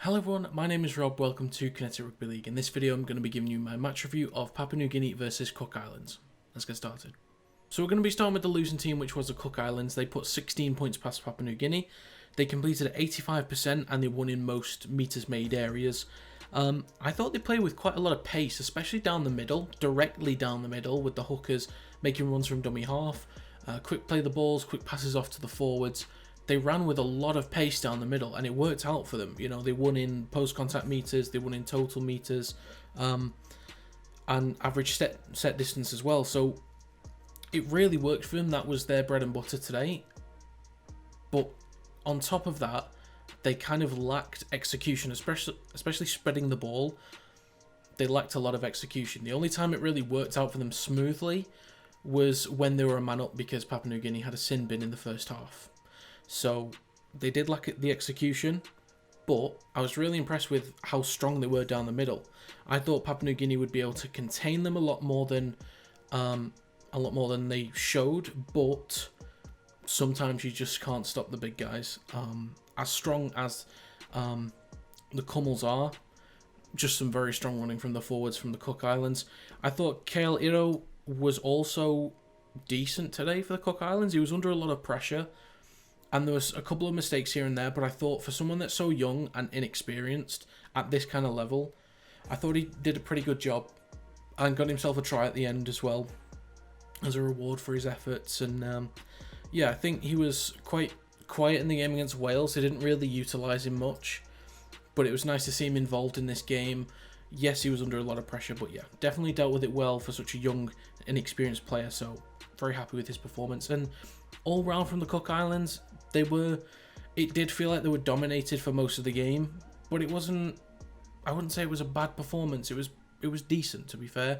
Hello everyone, my name is Rob, welcome to Kinetic Rugby League. In this video I'm going to be giving you my match review of Papua New Guinea versus Cook Islands. Let's get started. So we're going to be starting with the losing team, which was the Cook Islands. They put 16 points past Papua New Guinea. They completed at 85% and they won in most metres made areas. I thought they played with quite a lot of pace, especially down the middle, directly down the middle, with the hookers making runs from dummy half, quick play the balls, quick passes off to the forwards. They ran with a lot of pace down the middle, and it worked out for them. You know, they won in post-contact meters, they won in total meters, and average set distance as well. So it really worked for them. That was their bread and butter today. But on top of that, they kind of lacked execution, especially spreading the ball. They lacked a lot of execution. The only time it really worked out for them smoothly was when they were a man up because Papua New Guinea had a sin bin in the first half. So they did lack the execution, but I was really impressed with how strong they were down the middle. I thought Papua New Guinea would be able to contain them a lot more than they showed, but sometimes you just can't stop the big guys. As strong as the Cummels are, just some very strong running from the forwards from the Cook Islands. I thought Kale Iro was also decent today for the Cook Islands. He was under a lot of pressure. And there was a couple of mistakes here and there, but I thought for someone that's so young and inexperienced at this kind of level, I thought he did a pretty good job and got himself a try at the end as well as a reward for his efforts. And yeah, I think he was quite quiet in the game against Wales. They didn't really utilise him much, but it was nice to see him involved in this game. Yes, he was under a lot of pressure, but yeah, definitely dealt with it well for such a young, inexperienced player. So very happy with his performance. And all round from the Cook Islands, it did feel like they were dominated for most of the game, but it wasn't, I wouldn't say it was a bad performance. It was decent, to be fair,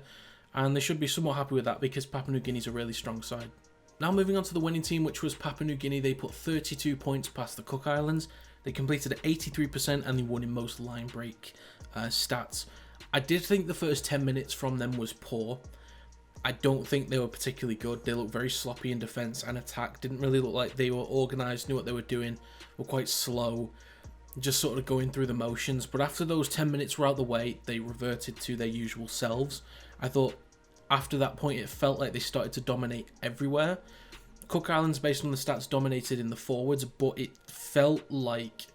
and they should be somewhat happy with that because Papua New Guinea's a really strong side. Now moving on to the winning team, which was Papua New Guinea. They put 32 points past the Cook Islands. They completed at 83% and they won in most line break stats. I did think the first 10 minutes from them was poor. I don't think they were particularly good. They looked very sloppy in defence and attack. Didn't really look like they were organised, knew what they were doing, were quite slow, just sort of going through the motions. But after those 10 minutes were out the way, they reverted to their usual selves. I thought after that point, it felt like they started to dominate everywhere. Cook Islands, based on the stats, dominated in the forwards, but it felt like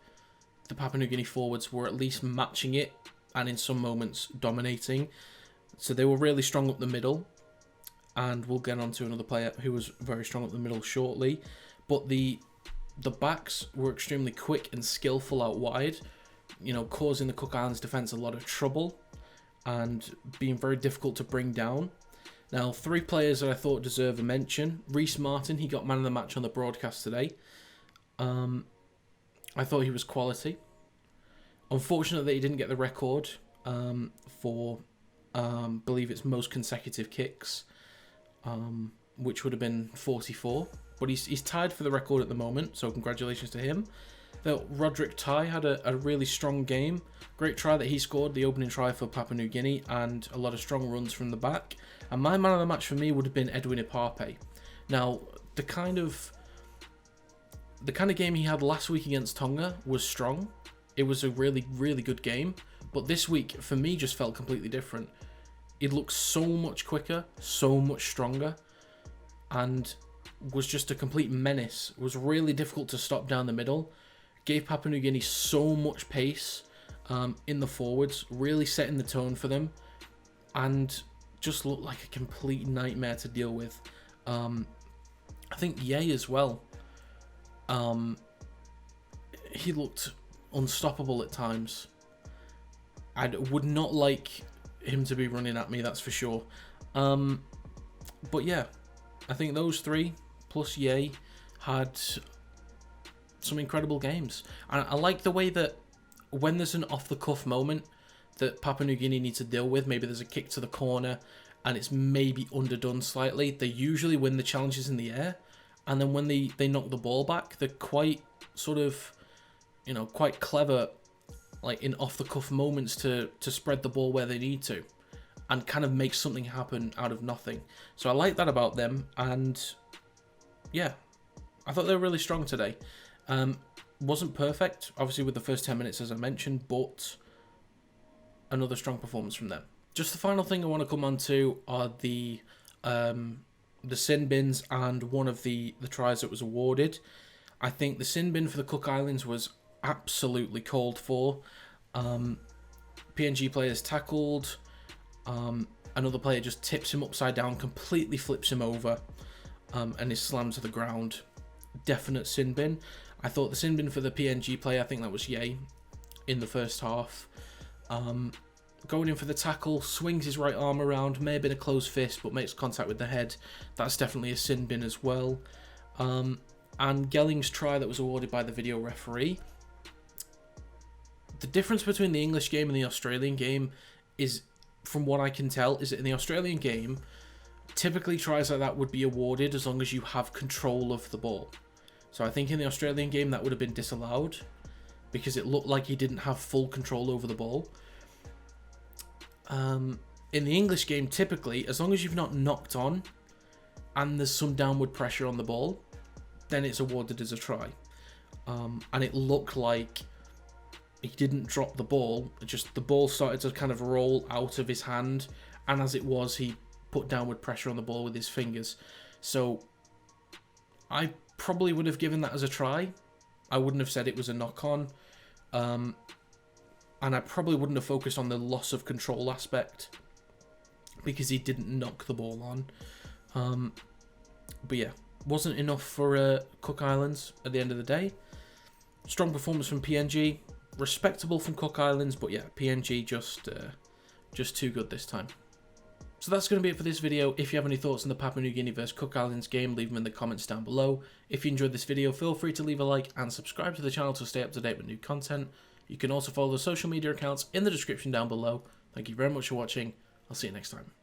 the Papua New Guinea forwards were at least matching it and in some moments dominating. So they were really strong up the middle. And we'll get on to another player who was very strong up the middle shortly. But the backs were extremely quick and skillful out wide, you know, causing the Cook Islands defence a lot of trouble and being very difficult to bring down. Now, three players that I thought deserve a mention. Reece Martin, he got man of the match on the broadcast today. I thought he was quality. Unfortunately, he didn't get the record for, believe it's most consecutive kicks. Which would have been 44, but he's tied for the record at the moment, so congratulations to him. Roderick Tai had a really strong game. Great try that he scored, the opening try for Papua New Guinea, and a lot of strong runs from the back. And my man of the match for me would have been Edwin Ipape. Now, the kind of game he had last week against Tonga was strong. It was a really, really good game, but this week for me just felt completely different. He looked so much quicker, so much stronger, and was just a complete menace. It was really difficult to stop down the middle. Gave Papua New Guinea so much pace in the forwards, really setting the tone for them, and just looked like a complete nightmare to deal with. I think Ye as well. He looked unstoppable at times. I would not like him to be running at me, that's for sure. But yeah, I think those three plus Ye had some incredible games. And I like the way that when there's an off-the-cuff moment that Papua New Guinea needs to deal with, maybe there's a kick to the corner and it's maybe underdone slightly, they usually win the challenges in the air. And then when they knock the ball back, they're quite sort of, you know, quite clever, like in off-the-cuff moments to spread the ball where they need to and kind of make something happen out of nothing. So I like that about them, and yeah, I thought they were really strong today. Wasn't perfect, obviously, with the first 10 minutes, as I mentioned, but another strong performance from them. Just the final thing I want to come on to are the sin bins and one of the tries that was awarded. I think the sin bin for the Cook Islands was absolutely called for. PNG players tackled. Another player just tips him upside down, completely flips him over, and is slammed to the ground. Definite sin bin. I thought the sin bin for the PNG player, I think that was Ye in the first half. Going in for the tackle, swings his right arm around, may have been a closed fist, but makes contact with the head. That's definitely a sin bin as well. And Gelling's try that was awarded by the video referee. The difference between the English game and the Australian game is, from what I can tell, is that in the Australian game, typically tries like that would be awarded as long as you have control of the ball. So I think in the Australian game that would have been disallowed because it looked like he didn't have full control over the ball. In the English game, typically, as long as you've not knocked on and there's some downward pressure on the ball, then it's awarded as a try. And it looked like he didn't drop the ball, just the ball started to kind of roll out of his hand, and as it was, he put downward pressure on the ball with his fingers. So I probably would have given that as a try. I wouldn't have said it was a knock-on. And I probably wouldn't have focused on the loss of control aspect because he didn't knock the ball on. But yeah, wasn't enough for Cook Islands at the end of the day. Strong performance from PNG. Respectable from Cook Islands, but yeah, PNG just too good this time. So that's going to be it for this video. If you have any thoughts on the Papua New Guinea vs Cook Islands game, leave them in the comments down below. If you enjoyed this video, feel free to leave a like and subscribe to the channel to stay up to date with new content. You can also follow the social media accounts in the description down below. Thank you very much for watching. I'll see you next time.